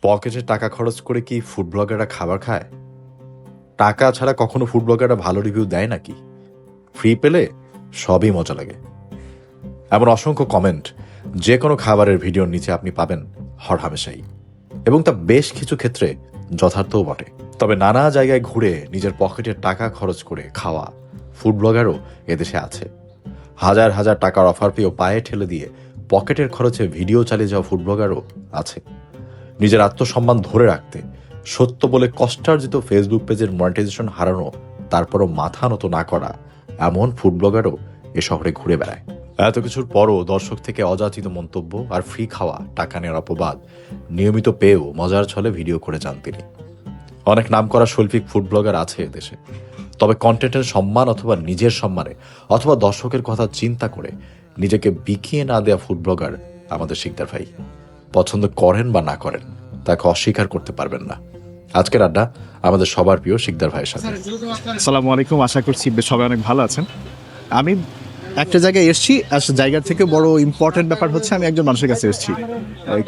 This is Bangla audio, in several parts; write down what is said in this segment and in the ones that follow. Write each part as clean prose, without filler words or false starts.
পকেটে টাকা খরচ করে কি ফুড ব্লগাররা খাবার খায়? টাকা ছাড়া কখনো ফুড ব্লগাররা ভালো রিভিউ দেয় নাকি? ফ্রি পেলে সবই মজা লাগে। এমন অসংখ্য কমেন্ট যে কোনো খাবারের ভিডিওর নিচে আপনি পাবেন হরহামেশাই, এবং তা বেশ কিছু ক্ষেত্রে যথার্থও বটে। তবে নানা জায়গায় ঘুরে নিজের পকেটের টাকা খরচ করে খাওয়া ফুড ব্লগারও এদেশে আছে। হাজার হাজার টাকার অফার পেয়েও পায়ে ঠেলে দিয়ে পকেটের খরচে ভিডিও চালিয়ে যাওয়া ফুড ব্লগারও আছে। নিজের আত্মসম্মান ধরে রাখতে সত্য বলে কষ্টার্জিত ফেসবুক পেজের মনিটাইজেশন হারানো, তারপরও মাথা নত না করা এমন ফুড ব্লগারও এ শহরে ঘুরে বেড়ায়। এত কিছুর পরও দর্শক থেকে অযাচিত মন্তব্য আর ফ্রি খাওয়া, টাকা নেওয়ার অপবাদ নিয়মিত পেয়েও মজার ছলে ভিডিও করে যান তিনি। অনেক নামকরা শৈল্পিক ফুড ব্লগার আছে এদেশে, তবে কন্টেন্টের সম্মান অথবা নিজের সম্মানে অথবা দর্শকের কথা চিন্তা করে নিজেকে বিকিয়ে না দেয়া ফুড ব্লগার আমাদের শিকদার ভাই। পছন্দ করেন বা না করেন, তাকে অস্বীকার করতে পারবেন না। আজকের আড্ডা আমাদের সবার প্রিয় শিকদার ভাইয়ের সাথে। আসসালামু আলাইকুম, আশা করছি সবাই অনেক ভালো আছেন। আমি একটা জায়গায় এসেছি, আর জায়গার থেকে বড় ইম্পর্টেন্ট ব্যাপার হচ্ছে আমি একজন মানুষের কাছে এসেছি।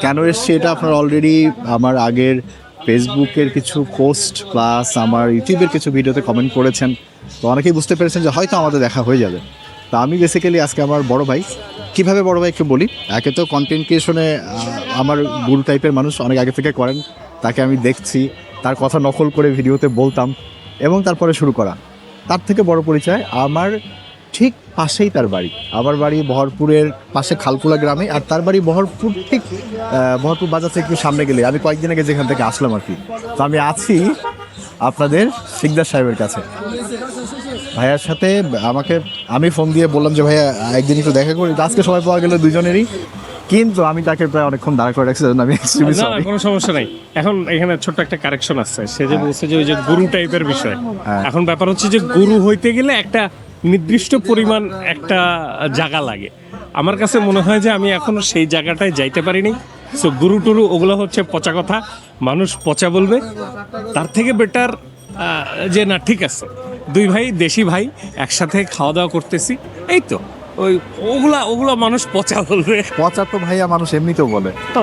কেন এসেছি এটা আপনারা অলরেডি আমার আগের ফেসবুকের কিছু পোস্ট প্লাস আমার ইউটিউবের কিছু ভিডিওতে কমেন্ট করেছেন, তো অনেকেই বুঝতে পেরেছেন যে হয়তো আমাদের দেখা হয়ে যাবে। তো আমি বেসিক্যালি আজকে আমার বড় ভাই, কীভাবে বড় ভাই একটু বলি। একে তো কন্টেন্ট ক্রিয়েশনে আমার গুরু টাইপের মানুষ, অনেক আগে থেকে করেন, তাকে আমি দেখছি, তার কথা নকল করে ভিডিওতে বলতাম এবং তারপরে শুরু করা। তার থেকে বড় পরিচয় আমার ঠিক পাশেই তার বাড়ি। আমার বাড়ি বহরপুরের পাশে খালকুলা গ্রামে, আর তার বাড়ি বহরপুর ঠিক বহরপুর বাজার থেকে একটু সামনে গেলে। আমি কয়েকদিন আগে যেখান থেকে আসলাম আর কি। তো আমি আছি আপনাদের শিকদার সাহেবের কাছে। ভাইয়ার সাথে আমি ফোন দিয়ে বললাম যে ভাইয়া একদিন একটু দেখা করি। আজকে সময় পাওয়া গেল দুজনেরই, কিন্তু আমি তাকে প্রায় অনেকক্ষণ দাঁড়া করে রাখছি। আমি না, কোনো সমস্যা নাই। এখন এখানে ছোট্ট একটা কারেকশন আছে। সে যে বলছে যে ওই যে গুরু টাইপের বিষয়, এখন ব্যাপার হচ্ছে যে গুরু হইতে গেলে একটা নির্দিষ্ট পরিমাণ একটা জায়গা লাগে। আমার কাছে মনে হয় যে আমি এখনো সেই জায়গাটায় যাইতে পারিনি। সো গুরু টুরু ওগুলো হচ্ছে পচা কথা, মানুষ পচা বলবে। তার থেকে বেটার যে না, ঠিক আছে, দুই ভাই দেশি ভাই একসাথে খাওয়া দাওয়া করতেছি, এই তো ওই ওগুলা মানুষ পচা বলবে। পচা তো ভাইয়া মানুষ এমনিতেও বলে। তো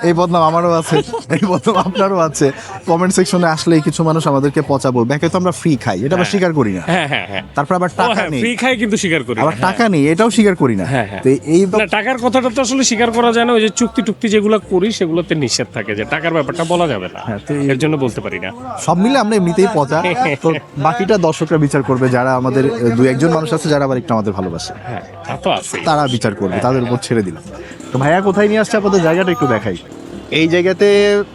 এই বদনাম আমারও আছে, এই বদনাম আপনারও আছে। কমেন্ট সেকশনে আসলেই কিছু মানুষ আমাদেরকে পচা বলবে। একে তো আমরা ফ্রি খাই, এটা আবার স্বীকার করি না। হ্যাঁ। তারপর আবার টাকা নেই, ফ্রি খাই কিন্তু স্বীকার করি। আবার টাকা নেই, এটাও স্বীকার করি না। তো এই না, টাকার কথাটা তো আসলে স্বীকার করা যায় না। ওই যে চুক্তি টুক্তি যেগুলো করি সেগুলোতে নিষেধ থাকে যে টাকার ব্যাপারটা বলা যাবে না, এর জন্য বলতে পারি না। সব মিলে আমরা এমনিতেই পচা। তো বাকিটা দর্শকরা বিচার করবে, যারা আমাদের দু একজন মানুষ আছে যারা আবার একটু আমাদের ভালোবাসে, হ্যাঁ তা তো আছে, তারা বিচার করবে, তাদের উপর ছেড়ে দিলাম। তো ভাইয়া কোথায় নিয়ে আসছে আপনাদের জায়গাটা একটু দেখাই। এই জায়গাতে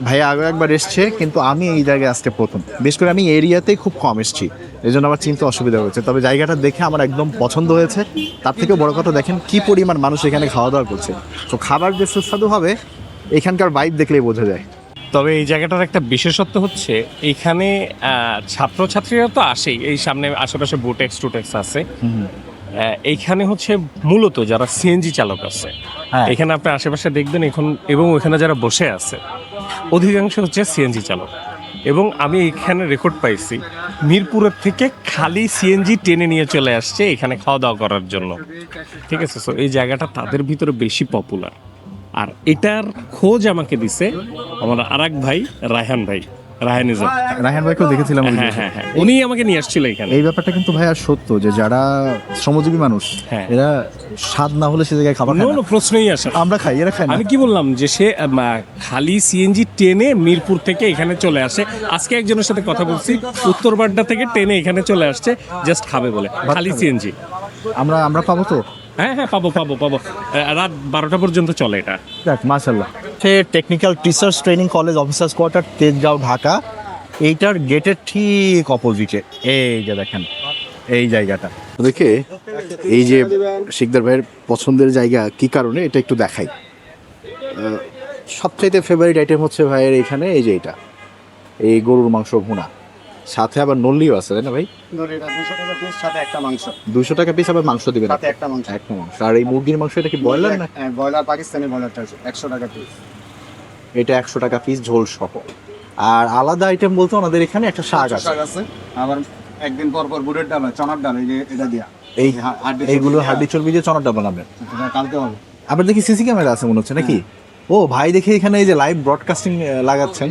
ভাইয়া আগে একবার এসছে, কিন্তু আমি এই জায়গায় আজকে প্রথম। বিশেষ করে আমি এরিয়াতেই খুব কম এসেছি, এই জন্য আমার চিন্তা অসুবিধা হয়েছে। তবে জায়গাটা দেখে আমার একদম পছন্দ হয়েছে। তার থেকে বড় কথা দেখেন কি পরিমাণ মানুষ এখানে খাওয়া দাওয়া করছে। তো খাবার যে সুস্বাদু হবে এখানকার ভাইব দেখলেই বোঝা যায়। তবে এই জায়গাটার একটা বিশেষত্ব হচ্ছে এইখানে ছাত্রছাত্রীরা তো আসেই, এই সামনে আশেপাশে বুটেক্স টুটেক্স আছে। এইখানে হচ্ছে মূলত যারা সিএনজি চালক আছে, এখানে আপনি আশেপাশে দেখবেন এখন, এবং ওইখানে যারা বসে আছে অধিকাংশ হচ্ছে সিএনজি চালক। এবং আমি এখানে রেকর্ড পাইছি, মিরপুরের থেকে খালি সিএনজি টেনে নিয়ে চলে আসছে এখানে খাওয়া দাওয়া করার জন্য। ঠিক আছে, সো এই জায়গাটা তাদের ভিতরে বেশি পপুলার। আর এটার খোঁজ আমাকে দিছে আমার আরেক ভাই রায়হান ভাই, রায়হান ভাইকেও দেখেছিলাম। হ্যাঁ, উনি আমাকে নিয়ে আসছিল এখানে। এই ব্যাপারটা কিন্তু ভাই আর সত্য যে যারা শ্রমজীবী মানুষ, এরা স্বাদ না হলে সে জায়গায় খাবার খায় না। প্রশ্নই আসে, আমরা খাই, এরা খায় না। আমি কি বললাম যে সে খালি সিএনজি টেনে মিরপুর থেকে এখানে চলে আসে। আজকে একজনের সাথে কথা বলছি, উত্তরবাড্ডা থেকে টেনে এখানে চলে আসছে জাস্ট খাবে বলে, খালি সিএনজি। আমরা পাবো তো? হ্যাঁ, পাবো। রাত 12টা পর্যন্ত চলে এটা। দেখ মাশাআল্লাহ। সে technical teachers training college officers quarter, Tejgaon, Dhaka. এইটার গেটের ঠিক অপোজিটে এই যে দেখেন এই জায়গাটা দেখে, এই যে শিকদার ভাইয়ের পছন্দের জায়গা কি কারণে এটা একটু দেখাই। সবচাইতে ফেভারিট আইটেম হচ্ছে ভাইয়ের এখানে এই যে এটা, এই গরুর মাংস ভুনা, সাথে আবার নল্লিও আছে, তাই না ভাই? 200 টাকা পিস আবার মাংস দিবেন একটা মাংস। আর এই মুরগির মাংস এটা কি ব্রয়লার না? ব্রয়লার, পাকিস্তানি ব্রয়লারটা 100 টাকা পিস। এটা 100 টাকা পিস ঝোল সহ। আর আলাদা আইটেম বলতে ওনাদের এখানে একটা শাক আছে। আবার একদিন পর বুটের ডাল, চনার ডাল, এই যে এটা দিয়া এইগুলো হাড্ডি চর্বি দিয়ে চনার ডাল বানাবেন কালকে হবে। আবার দেখি সিসি ক্যামেরা আছে মনে হচ্ছে নাকি? ও ভাই, দেখি এখানে এই যে লাইভ ব্রডকাস্টিং লাগাচ্ছেন।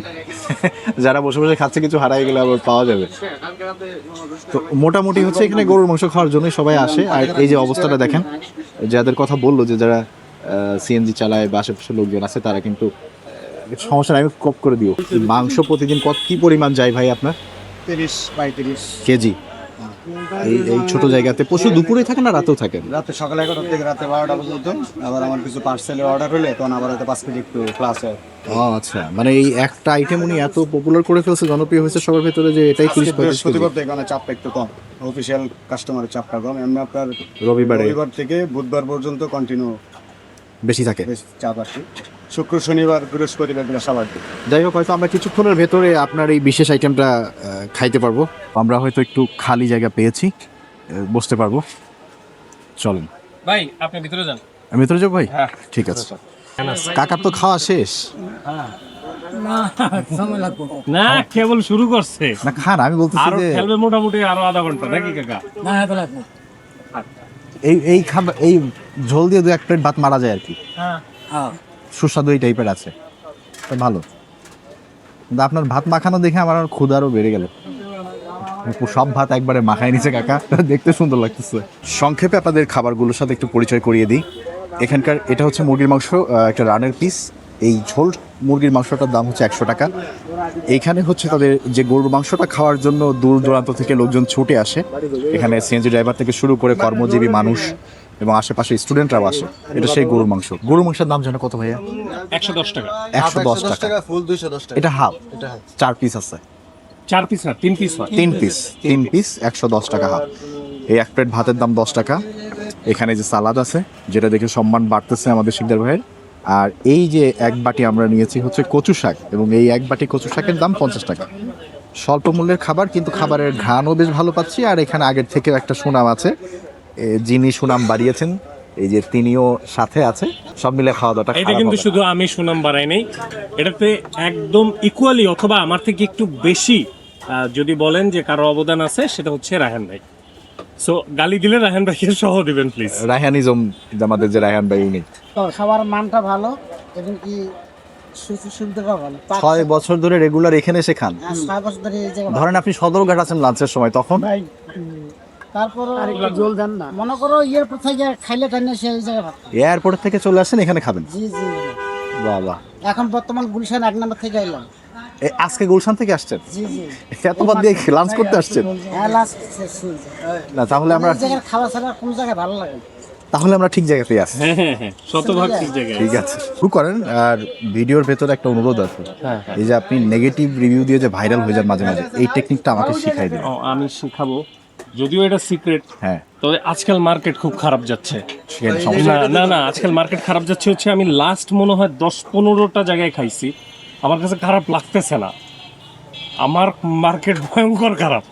যারা বসে বসে খাচ্ছে কিছু হারাই গেলে আবার পাওয়া যাবে। তো মোটামুটি হচ্ছে এখানে গরুর মাংস খাওয়ার জন্যই সবাই আসে। আর এই যে অবস্থাটা দেখেন, যাদের কথা বললো যে যারা সিএনজি চালায় বা আশেপাশে লোকজন আছে তারা কিন্তু সমস্যা নাই, আমি কপ করে দিও। মাংস প্রতিদিন কি পরিমাণ যায় ভাই আপনার? 30-35 কেজি। এই ছোট জায়গাতে পশু দুপুরে থাকেন না রাতেও থাকেন? রাতে সকালে 11টা থেকে রাতে 12টা পর্যন্ত। আবার আমার কিছু পার্সেলের অর্ডার হলে তখন আবার হয়তো 5 কেজি একটু প্লাস হয়। ও আচ্ছা, মানে এই একটা আইটেম উনি এত পপুলার করে ফেলছে, জনপ্রিয় হয়েছে সবার ভেতরে যে এটাই 30-35 কেজি। বৃহস্পতিবার থেকে এখানে চাপটা একটু কম, অফিসিয়াল কাস্টমারের চাপটা কম। এমনি আপনার রবিবার থেকে বুধবার পর্যন্ত কন্টিনিউ বেশি থাকে। বেশ চাপ আসে। শুক্র শনিবার বৃহস্পতিবার দিন সবার। যাই হোক, হয়তো আমরা কিছুক্ষণের ভেতরে আপনার এই বিশেষ আইটেমটা খাইতে পারবো। আমরা হয়তো একটু খালি জায়গা পেয়েছি, বসতে পারবো। চলেন ভাই আপনি ভিতরে যান। আমি ভেতরে যাবো ভাই। ঠিক আছে। কাকার তো খাওয়া শেষ না, কেবল শুরু করছে, না? খান, আমি বলতেছি আরো যে খেলবে মোটামুটি আরো আধা ঘন্টা নাকি কাকা? এই খাবার, এই ঝোল দিয়ে 2-1 প্লেট ভাত মারা যায় আর কি। সুস্বাদু এই টাইপের আছে, তো ভালো। কিন্তু আপনার ভাত মাখানো দেখে আমার আর ক্ষুধা আরও বেড়ে গেল। সব ভাত একবারে মাখায় নিচে কাকা, দেখতে সুন্দর লাগতেছে। সংক্ষেপে আপনাদের খাবারগুলোর সাথে একটু পরিচয় করিয়ে দিই। এখানকার এটা হচ্ছে মুরগির মাংস, একটা রানের পিস। এই ঝোল মুরগির মাংসটার দাম হচ্ছে 100 টাকা। এইখানে হচ্ছে তাদের যে গরুর মাংসটা খাওয়ার জন্য দূর দূরান্ত থেকে লোকজন ছুটে আসে। এখানে সিএনজি ড্রাইভার থেকে শুরু করে কর্মজীবী মানুষ এবং আশেপাশে স্টুডেন্টরাও আসে। এটা সেই গরুর মাংস। গরুর মাংসের দাম জানো কত ভাইয়া? 110 টাকা। 110 টাকা ফুল 210 টাকা। এটা হাফ, 4 পিস আছে। 4 পিস না 3 পিস হয়। 3 পিস 110 টাকা হাফ। এই 1 প্লেট ভাতের দাম 10 টাকা। এখানে যে সালাদ আছে, যেটা দেখে সম্মান বাড়তেছে আমাদের শিকদার ভাইয়ের। আর এই যে 1 বাটি আমরা নিয়েছি হচ্ছে কচু শাক, এবং এই 1 বাটি কচু শাকের দাম 50 টাকা। স্বল্প মূল্যের খাবার, কিন্তু খাবারের ঘ্রাণও বেশ ভালো পাচ্ছি। আর এখানে আগের থেকেও একটা সুনাম আছে, যিনি সুনাম বাড়িয়েছেন এই যে তিনিও সাথে আছে। সব মিলে খাওয়া দাওয়াটা এটা কিন্তু শুধু আমি সুনাম বাড়াই নাই, এটাতে একদম ইকুয়ালি অথবা আমার থেকে একটু বেশি যদি বলেন যে কারো অবদান আছে, সেটা হচ্ছে রায়হান ভাই। সো গালি দিলে রায়হান ভাইকে সহ দিবেন প্লিজ। রায়হানিজম আমাদের যে রায়হান ভাই উনি। খাবার মানটা ভালো এবং কি সুবিধাটা ভালো। 6 বছর ধরে রেগুলার এখানে এসে খান। 6 বছর ধরে এই জায়গা। ধরেন আপনি সদরঘাট আছেন লাঞ্চের সময়, তখন তারপর জল দেন না, মনে করো এয়ারপোর্ট থেকে খাইলে টাইনে সেই জায়গায় ভাত। এয়ারপোর্ট থেকে চলে আসেন এখানে খাবেন? জি জি। বাবা, এখন বর্তমান গুলশান 1 নম্বর থেকে এলাম। আজকে গুলশান থেকে আসছেন? জি জি। এতবার দিয়ে লাঞ্চ করতে আসছেন? হ্যাঁ, লাস্ট শেষ। না, তাহলে আমরা এই জায়গার খাওয়া ছাড়া কোন জায়গায় ভালো লাগে? তাহলে আমরা ঠিক জায়গাতেই আছি। হ্যাঁ, শতভাগ ঠিক জায়গায়। ঠিক আছে, শুরু করেন। আর ভিডিওর ভেতরে একটা অনুরোধ আছে, এই যে আপনি নেগেটিভ রিভিউ দিয়ে যে ভাইরাল হয়ে যান মাঝে মাঝে, এই টেকনিকটা আমাকে শিখাই দিন। আমি শিখাবো, যদিও এটা সিক্রেট। হ্যাঁ, তবে আজকাল মার্কেট খুব খারাপ যাচ্ছে। সেখানে সমস্যা। না, আজকাল মার্কেট খারাপ যাচ্ছে হচ্ছে আমি লাস্ট মনে হয় 10-15টা জায়গায় খাইছি, আমার কাছে খারাপ লাগতেছে না। আমার মার্কেট ভয়ঙ্কর খারাপ।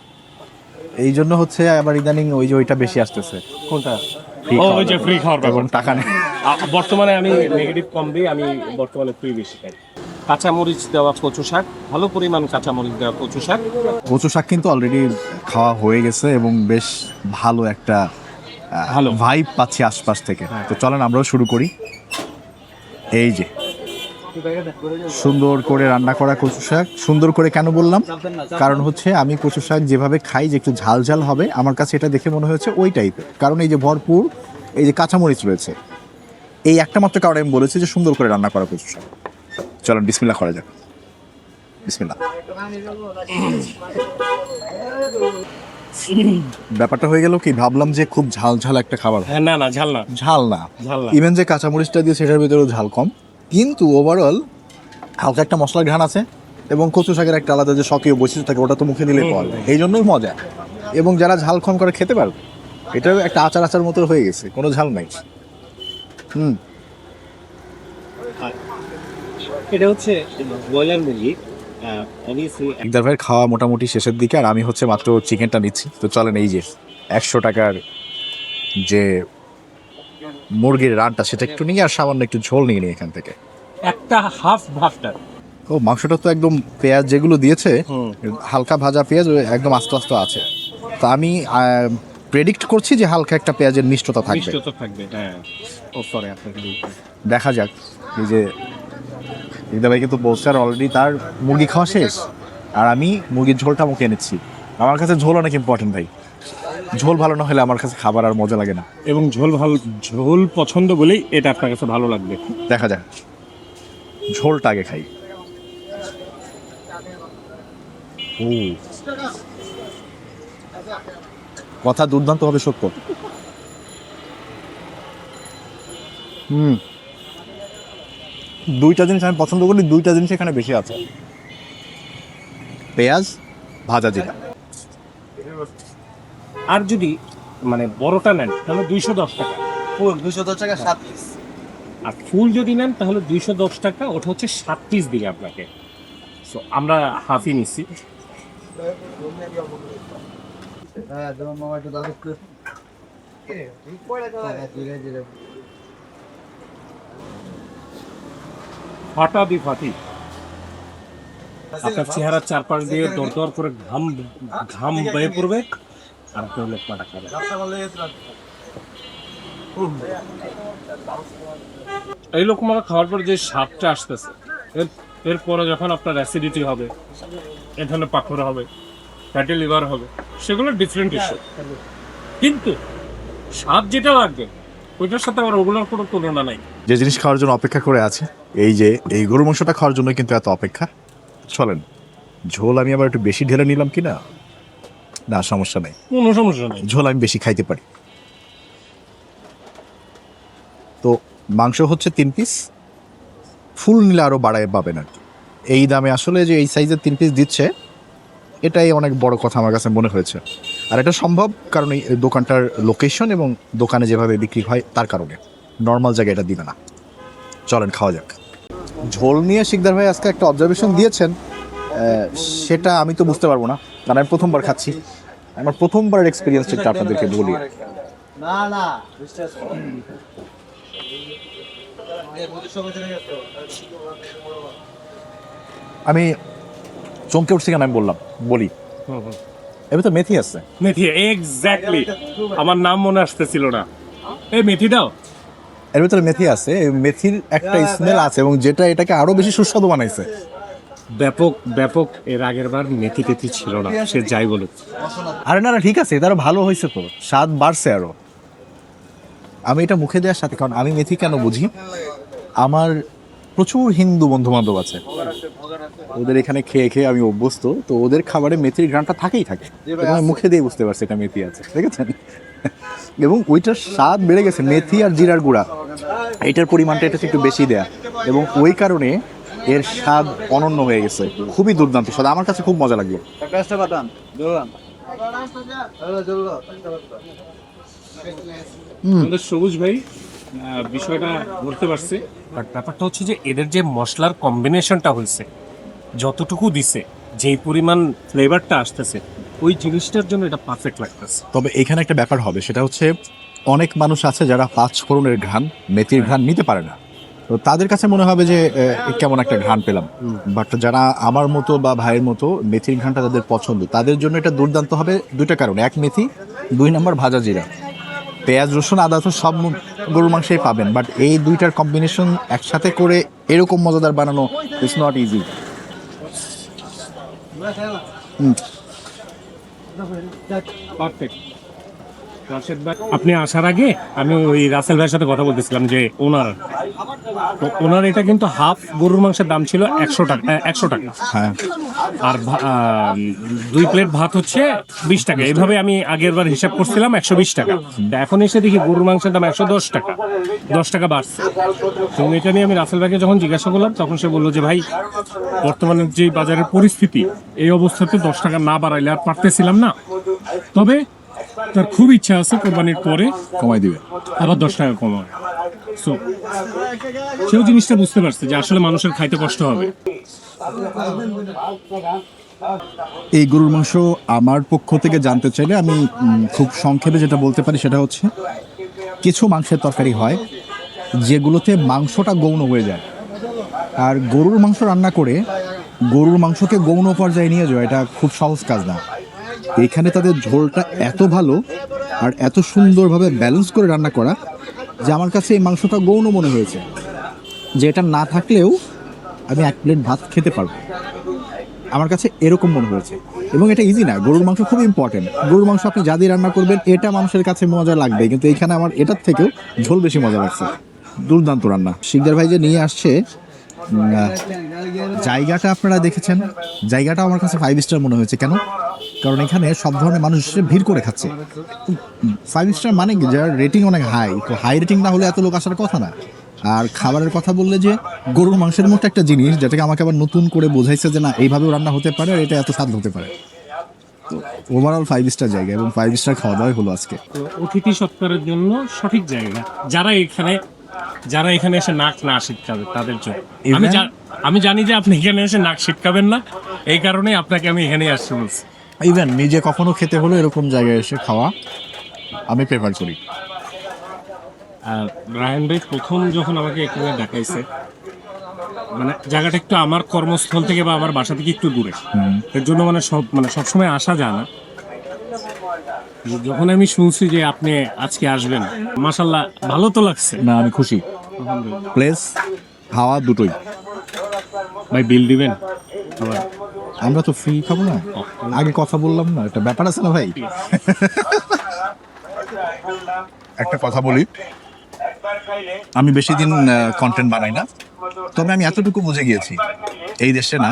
এই জন্য হচ্ছে আবার ইদানিং ওই যে ওইটা বেশি আসতেছে। কোনটা? Free ও, খাওয়া ওই যে ফ্রি খাওয়ার এবং ব্যাপার। টাকা নেই। বর্তমানে আমি নেগেটিভ কম দিই, আমি বর্তমানে ফ্রি বেশি খাই। কাঁচামরিচ দেওয়া কচু শাক, ভালো পরিমাণ কাঁচামরিচ দেওয়া কচু শাক। কচু শাক কিন্তু অলরেডি খাওয়া হয়ে গেছে এবং বেশ ভালো একটা ভালো ভাইব পাচ্ছি আশপাশ থেকে। তো চলেন আমরাও শুরু করি। এই যে সুন্দর করে রান্না করা কচু শাক। সুন্দর করে কেন বললাম? কারণ হচ্ছে আমি কচু শাক যেভাবে খাই যে একটু ঝাল ঝাল হবে, আমার কাছে এটা দেখে মনে হয়েছে ওই টাইপের। কারণ এই যে ভরপুর এই যে কাঁচামরিচ রয়েছে, এই একটা মাত্র কারণে আমি বলেছি যে সুন্দর করে রান্না করা কচু শাক। চলেন বিসমিল্লাহ করা যাক। বিসমিল্লাহ। ব্যাপারটা হয়ে গেল কি, ভাবলাম যে খুব ঝাল ঝাল একটা খাবার। হ্যাঁ, না ঝাল না, ঝাল না, ঝাল না। ইভেন যে কাঁচামরিচটা দিয়ে সেটার ভিতরেও ঝাল কম, কিন্তু ওভারঅল হালকা একটা মশলার ঘ্রাণ আছে এবং কচু শাকের একটা আলাদা যে স্বকীয় বৈশিষ্ট্য থাকে, ওটা তো মুখে দিলে পাওয়া যায়, এই জন্যই মজা। এবং যারা ঝাল কম করে খেতে পারবে, এটাও একটা আচার আচার মতো হয়ে গেছে, কোনো ঝাল নাই। এটা হচ্ছে ব্রয়লার মুরগি। ইকদার ভাইয়ের খাওয়া মোটামুটি শেষের দিকে, আর আমি হচ্ছে মাত্র চিকেনটা নিচ্ছি। তো চলেন, এই যে 100 টাকার যে মুরগির রানটা সেটা একটু নিয়ে, আর সামান্য একটু ঝোল নিয়ে নিই এখান থেকে। একটা হাফ ভাফটা। ও, মাংসটা তো একদম পেঁয়াজ যেগুলো দিয়েছে, হালকা ভাজা পেঁয়াজ একদম আস্তে আস্তে আছে। তো আমি প্রেডিক্ট করছি যে হালকা একটা পেঁয়াজের মিষ্টতা থাকবে। মিষ্টতা থাকবে, হ্যাঁ। ও সরি, আপনাকে দেখা যাক। এই যে দিদা ভাই কিন্তু বলছে আর অলরেডি তার মুরগি খাওয়া শেষ, আর আমি মুরগির ঝোলটা মুখে এনেছি। আমার কাছে ঝোল অনেক ইম্পর্টেন্ট ভাই, ঝোল ভালো না হলে আমার কাছে খাবার আর মজা লাগে না। এবং ঝোল পছন্দ বলেই এটা আপনার কাছে ভালো লাগবে। দেখা যাক, ঝোলটা আগে খাই। ও, কথা দুর্দান্ত হবে সত্য। দুইটা জিনিস আমি পছন্দ করি, দুইটা জিনিস এখানে বেশি আছে, পেঁয়াজ, ভাজা জিরা। আর যদি মানে বড়টা নেন তাহলে 210 টাকা, 210 টাকা 7 পিস। আর ফুল যদি নেন তাহলে 210 টাকা, ওটা হচ্ছে 7 পিস দিবে আপনাকে। সো আমরা হাফই নিচ্ছি। ফাটাবি ফাটি, আপনার চেহারার চারপাশ দিয়ে দরদর করে ঘাম বয়ে পড়বে, আর আপনি অনেক পাটা খাবেন। এই লোকমারা খাওয়ার পর যে স্বাদটা আসতেছে, এরপরে যখন আপনার অ্যাসিডিটি হবে, এ ধরনের পাথর হবে, ফ্যাটি লিভার হবে, সেগুলো ডিফারেন্ট ইস্যু, কিন্তু স্বাদ যেটা লাগবে ওইটার সাথে আবার ওগুলোর কোনো তুলনা নাই। যে জিনিস খাওয়ার জন্য অপেক্ষা করে আছে, এই গরুর মাংসটা খাওয়ার জন্য কিন্তু এত অপেক্ষা। চলেন, ঝোল আমি আবার একটু বেশি ঢেলে নিলাম কিনা, না সমস্যা নেই, কোনো সমস্যা নেই। ঝোল আমি বেশি খাইতে পারি। তো মাংস হচ্ছে 3 পিস, ফুল নিলে আরও বাড়ায় পাবেন আর কি। এই দামে আসলে যে এই সাইজের 3 পিস দিচ্ছে, এটাই অনেক বড় কথা আমার কাছে মনে হয়েছে। আর এটা সম্ভব কারণ এই দোকানটার লোকেশন এবং দোকানে যেভাবে বিক্রি হয় তার কারণে, নর্মাল জায়গায় এটা দিবে না। চলেন খাওয়া যাক। ঝোল নিয়ে শিকদার ভাই আজকে একটা অবজারভেশন দিয়েছেন, সেটা আমি তো বুঝতে পারবো না, কারণ আমি প্রথমবার খাচ্ছি। আমার প্রথমবারের এক্সপিরিয়েন্সটা আপনাদেরকে বলি। না না আমি চমকে উঠছি কেন আমি বলি এবার তো মেথি আছে। মেথি, এক্স্যাক্টলি, আমার নাম মনে আসতেছিল না। এই মেথি দাও। এর ভিতরে মেথি আছে, এই মেথির একটা স্মেল আছে এবং যেটা এটাকে আরো বেশি সুস্বাদু বানাইছে। ব্যাপক এর আগের বার মেথি টেথি ছিল না, সে যাই বলুক। আরে না ঠিক আছে, এটা আরো ভালো হয়েছে, তো স্বাদ বাড়ছে আরো। আমি এটা মুখে দেওয়ার সাথে, কারণ আমি মেথি কেন বুঝি, আমার প্রচুর হিন্দু বন্ধু বান্ধব আছে, ওদের এখানে খেয়ে খেয়ে আমি অভ্যস্ত, তো ওদের খাবারে মেথির ঘ্রাণটা থাকেই থাকে। এবং আমি মুখে দিয়ে বুঝতে পারছি এটা মেথি আছে, দেখেছেন? এবং ওইটার স্বাদ বেড়ে গেছে, মেথি আর জিরার গুঁড়া এইটার পরিমাণটা এটা একটু বেশি দেয়া, এবং ওই কারণে এর স্বাদ অনন্য হয়ে গেছে, খুবই দুর্দান্ত স্বাদ, আমার কাছে খুব মজা লাগলো। আমাদের সবুজ ভাই বিষয়টা বলতে পারছে, বাট ব্যাপারটা হচ্ছে যে এদের যে মশলার কম্বিনেশনটা হয়েছে, যতটুকু দিছে, যেই পরিমাণ ফ্লেভারটা আসতেছে, ওই জিনিসটার জন্য এটা পারফেক্ট লাগতেছে। তবে এখানে একটা ব্যাপার হবে, সেটা হচ্ছে অনেক মানুষ আছে যারা 5 ফোড়নের ঘ্রাণ, মেথির ঘ্রাণ নিতে পারে না, তো তাদের কাছে মনে হবে যে কেমন একটা ঘ্রাণ পেলাম। বাট যারা আমার মতো বা ভাইয়ের মতো মেথির ঘ্রাণটা তাদের পছন্দ, তাদের জন্য এটা দুর্দান্ত হবে দুইটা কারণে। 1 মেথি, 2 নম্বর ভাজা জিরা। পেঁয়াজ রসুন আদা তো সব গরুর মাংসেই পাবেন, বাট এই দুইটার কম্বিনেশন একসাথে করে এরকম মজাদার বানানো it's not easy. Perfect. Rashed ভাই, আপনি আসার আগে আমি ওই রাসেল ভাইয়ের সাথে কথা বলতেছিলাম যে ওনার এটা কিন্তু হাফ গরুর মাংসের দাম ছিল 100 টাকা। হ্যাঁ, আর 2 প্লেট ভাত হচ্ছে 20 টাকা। এইভাবে আমি আগের বার হিসাব করছিলাম 120 টাকা। এখন এসে দেখি গরুর মাংসের দাম 110 টাকা, 10 টাকা বাড়ছে। তো এটা নিয়ে আমি রাসেল ভাইকে যখন জিজ্ঞাসা করলাম, তখন সে বললো যে ভাই, বর্তমানে যে বাজারের পরিস্থিতি, এই অবস্থাতে 10 টাকা না বাড়াইলে আর পারতেছিলাম না। তবে তার খুব ইচ্ছা আছে কোরবানির পরে কমাই দিবে, আবার 10 টাকা কমাবে। সো সেও জিনিসটা বুঝতে পারছে যে আসলে মানুষের খাইতে কষ্ট হবে। এই গরুর মাংস আমার পক্ষ থেকে জানতে চাইলে আমি খুব সংক্ষেপে যেটা বলতে পারি সেটা হচ্ছে, কিছু মাংসের তরকারি হয় যেগুলোতে মাংসটা গৌণ হয়ে যায়, আর গরুর মাংস রান্না করে গরুর মাংসকে গৌণ পর্যায়ে নিয়ে যাওয়া এটা খুব সহজ কাজ না। এখানে তাদের ঝোলটা এত ভালো আর এত সুন্দরভাবে ব্যালেন্স করে রান্না করা যে আমার কাছে এই মাংসটা গৌণ মনে হয়েছে, যে এটা না থাকলেও আমি 1 প্লেট ভাত খেতে পারবো। আমার কাছে এরকম মনে হয়েছে, এবং এটা ইজি না। গরুর মাংস খুব ইম্পর্টেন্ট। গরুর মাংস আপনি যা দিয়ে রান্না করবেন এটা মানুষের কাছে মজা লাগবে, কিন্তু এইখানে আমার এটার থেকেও ঝোল বেশি মজা লাগছে। দুর্দান্ত রান্না। শিকদার ভাই যে নিয়ে আসছে, জায়গাটা আপনারা দেখেছেন, জায়গাটা আমার কাছে 5 স্টার মনে হয়েছে। কেন? কারণ এখানে সব ধরনের মানুষ এসে ভিড় করে খাচ্ছে। 5 স্টার মানে কি, যার রেটিং অনেক হাই, তো হাই রেটিং না হলে এত লোক আসার কথা না। আর খাবারের কথা বললে যে গরুর মাংসের মতো একটা জিনিস, যেটাকে আমাকে আবার নতুন করে বোঝাইছে যে না এইভাবেও রান্না হতে পারে আর এটা এত স্বাদ হতে পারে। তো ওভারঅল 5 স্টার জায়গা, এবং 5 স্টার খাওয়া দাওয়াই হলো আজকে। তো অতিথি সৎকারের জন্য সঠিক জায়গা, যারা এখানে এসে নাক না শিটকাবে তাদের জন্য। আমি জানি যে আপনি এখানে এসে নাক শিটকাবেন না, এই কারণে আপনাকে আমি এখানে আসতে বলছি। ইভেন নিজে কখনো খেতে হলো এরকম জায়গায় এসে খাওয়া আমি প্রেফার করি। আর রায়হান ভাই প্রথম যখন আমাকে এখানে দেখাইছে, মানে জায়গাটা একটু আমার কর্মস্থল থেকে বা আমার বাসা থেকে একটু দূরে, এর জন্য সবসময় আসা যায় না। যখন আমি শুনছি যে আপনি আজকে আসবেন, মাশাল্লাহ ভালো তো লাগছে। না, আমি খুশি। প্লেস খাওয়া দুটোই। ভাই বিল দিবেন? আবার আমরা তো ফ্রি খাবো না, আগে কথা বললাম না, একটা ব্যাপার আছে না ভাই। একটা কথা বলি, আমি বেশি দিন কন্টেন্ট বানাই না, তবে আমি এতটুকু বুঝে গিয়েছি এই দেশে না,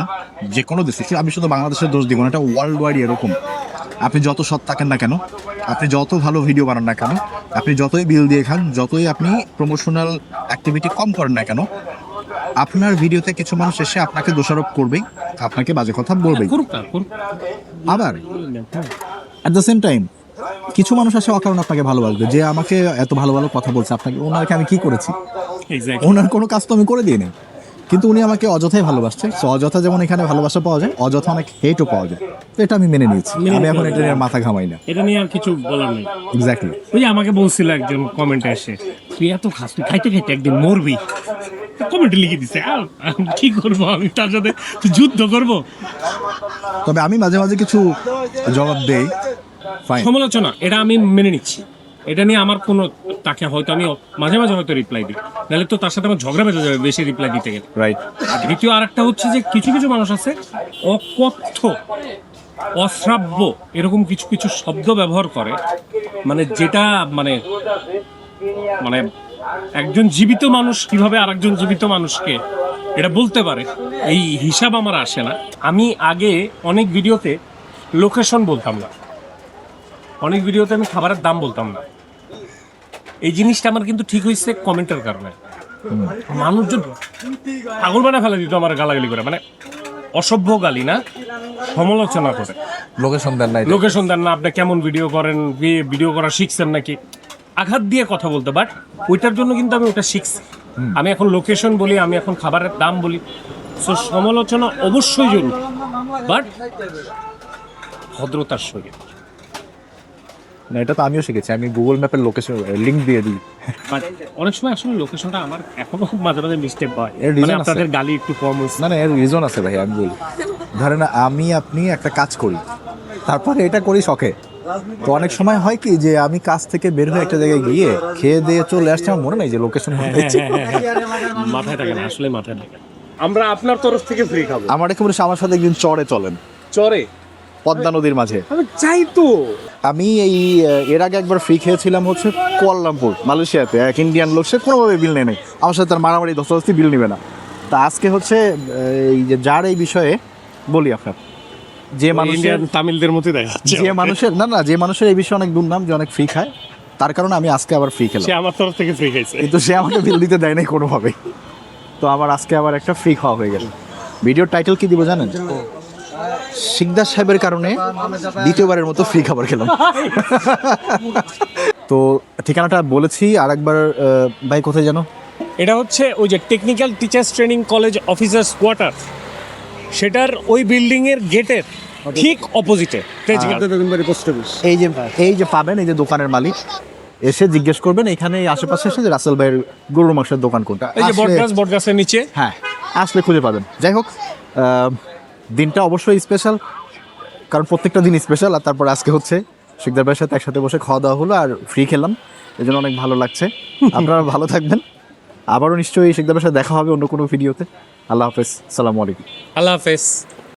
যে কোনো দেশে, আমি শুধু বাংলাদেশের দোষ দিব না, এটা ওয়ার্ল্ড ওয়াইড এরকম। আপনি যত সৎ থাকেন না কেন, আপনি যত ভালো ভিডিও বানান না কেন, আপনি যতই বিল দিয়ে খান, যতই আপনি প্রমোশনাল অ্যাক্টিভিটি কম করেন না কেন, আপনার ভিডিওতে কিছু মানুষ এসে আপনাকে দোষারোপ করবেই, আপনাকে বাজে কথা বলবেই। আবার অ্যাট দ্য সেম টাইম কিছু মানুষ আসে অকারণ আপনাকে ভালোবাসবে, যে আমাকে এত ভালো ভালো কথা বলছে, আপনাকে, ওনাকে আমি কি করেছি? ওনার কোনো কাজ তো আমি করে দিই না, কিন্তু উনি আমাকে অযথাই ভালোবাসছে। সো অযথা যেমন এখানে ভালোবাসা পাওয়া যায়, অযথা অনেক হেটও পাওয়া যায়। তো এটা আমি মেনে নিয়েছি, আমি এখন এটা নিয়ে আর মাথা ঘামাই না। এটা নিয়ে আর কিছু বলার নেই। এক্স্যাক্টলি। ওই যে আমাকে বলছিল একজন কমেন্টে এসে, তুই এত খাস, তুই খাইতে খাইতে একদিন মরবি। কমেন্টে লিখে দিছে, কি করবো আমি তার সাথে যুদ্ধ করব? তবে আমি মাঝে মাঝে কিছু জবাব দেই, ফাইন। সমালোচনা এটা আমি মেনে নিচ্ছি, এটা নিয়ে আমার কোনো, তাকে হয়তো আমি মাঝে মাঝে হয়তো রিপ্লাই দিই, নাহলে তো তার সাথে আমার ঝগড়া বেঁধে যাবে বেশি রিপ্লাই দিতে গেলে। রাইট। আর দ্বিতীয় আরেকটা হচ্ছে যে কিছু কিছু মানুষ আছে অকথ্য, অশ্রাব্য এরকম কিছু কিছু শব্দ ব্যবহার করে, মানে যেটা মানে মানে একজন জীবিত মানুষ কিভাবে আরেকজন জীবিত মানুষকে এটা বলতে পারে, এই হিসাব আমার আসে না। আমি আগে অনেক ভিডিওতে লোকেশন বলতাম না, অনেক ভিডিওতে আমি খাবারের দাম বলতাম না। এই জিনিসটা আমার কিন্তু ঠিক হয়েছে কমেন্টের কারণে। মানুষজন পাগল বানা ফেলে দিত আমার গালাগালি করে, মানে অসভ্য গালি না, সমালোচনা করে। লোকেশন দেন না, লোকেশন দেন না, আপনি কেমন ভিডিও করেন, ভিডিও করা শিখছেন নাকি, আঘাত দিয়ে কথা বলতে। বাট ওইটার জন্য কিন্তু আমি ওটা শিখছি। আমি এখন লোকেশন বলি, আমি এখন খাবারের দাম বলি। সো সমালোচনা অবশ্যই জরুরি, বাট ভদ্রতার সঙ্গে। না, এটা তো আমিও শিখেছি। আমি গুগল ম্যাপের লোকেশন লিংক দিয়ে দিই। বাট অনেক সময় আসলে লোকেশনটা আমার এখনো খুব মাঝে মাঝে মিস্টেক হয়, এর reason মানে আছে। আপনাদের গালি একটু কম হয়েছে। না না, এর রিজন আছে ভাই, আমি বলি। ধরেন আপনি একটা কাজ করি, তারপরে এটা করি শখে। তো অনেক সময় হয় কি যে আমি কাজ থেকে বের হয়ে একটা জায়গায় গিয়ে খেয়ে দিয়ে চলে আসছে, আমার মনে নাই যে লোকেশন মাথায় থাকে না, আসলে মাথায় থাকে না। আমরা আপনার তরফ থেকে ফ্রি খাবো। আমার একে বলে আমার সাথে একদিন চরে চলেন, চরে পদ্মা নদীর মাঝে। আমি চাই তো। আমি এর আগে একবার ফ্রি খেয়েছিলাম হচ্ছে কুয়ালালামপুর, মালয়েশিয়াতে। এক ইন্ডিয়ান লোক, সে কোনোভাবে বিল নেই, আমার সাথে তার মারামারি ধস্তাধস্তি, বিল নেবে না। তা আজকে হচ্ছে এই যে যার এই বিষয়ে বলি আপনার, যে মানুষের তামিলদের মতোই দেখা যাচ্ছে, যে মানুষের এই বিষয়ে অনেক দুর্নাম, যে অনেক ফ্রি খায়, তার কারণে আমি আজকে আবার ফ্রি খেলাম। সে আমার তরফ থেকে ফ্রি খাইছে, কিন্তু সে আমাকে বিল দিতে দেয় নাই কোনোভাবে। তো আবার আজকে আবার একটা ফ্রি খাওয়া হয়ে গেল। ভিডিওর টাইটেল কি দিব জানেন? শিকদার সাহেবের কারণে দ্বিতীয়বারের মতো ফ্রি খাবার খেলাম। তো ঠিকানাটা বলেছি আর একবার, ভাই কোথায় জানো? এটা হচ্ছে ওই যে technical teachers training college officers quarter, সেটার ওই বিল্ডিং এর গেটের ঠিক অপোজিটে। এই যে পাবেন, এই যে দোকানের মালিক, এসে জিজ্ঞেস করবেন এখানে আশেপাশে এসে যে রাসেল ভাইয়ের গরুর মাংসের দোকান কোনটা। এই যে বটগাছের নিচে, হ্যাঁ, আসলে খুঁজে পাবেন। যাই হোক, দিনটা অবশ্যই স্পেশাল, কারণ প্রত্যেকটা দিন স্পেশাল। আর তারপর আজকে হচ্ছে শিকদার ভাইয়ের সাথে একসাথে বসে খাওয়া দাওয়া হলো আর ফ্রি খেলাম, এই জন্য অনেক ভালো লাগছে। আপনারা ভালো থাকবেন, আবারও নিশ্চয়ই শিকদার ভাইয়ের সাথে দেখা হবে অন্য কোনো ভিডিওতে। আল্লাহ হাফেজ, আসসালামু আলাইকুম। আল্লাহ হাফেজ।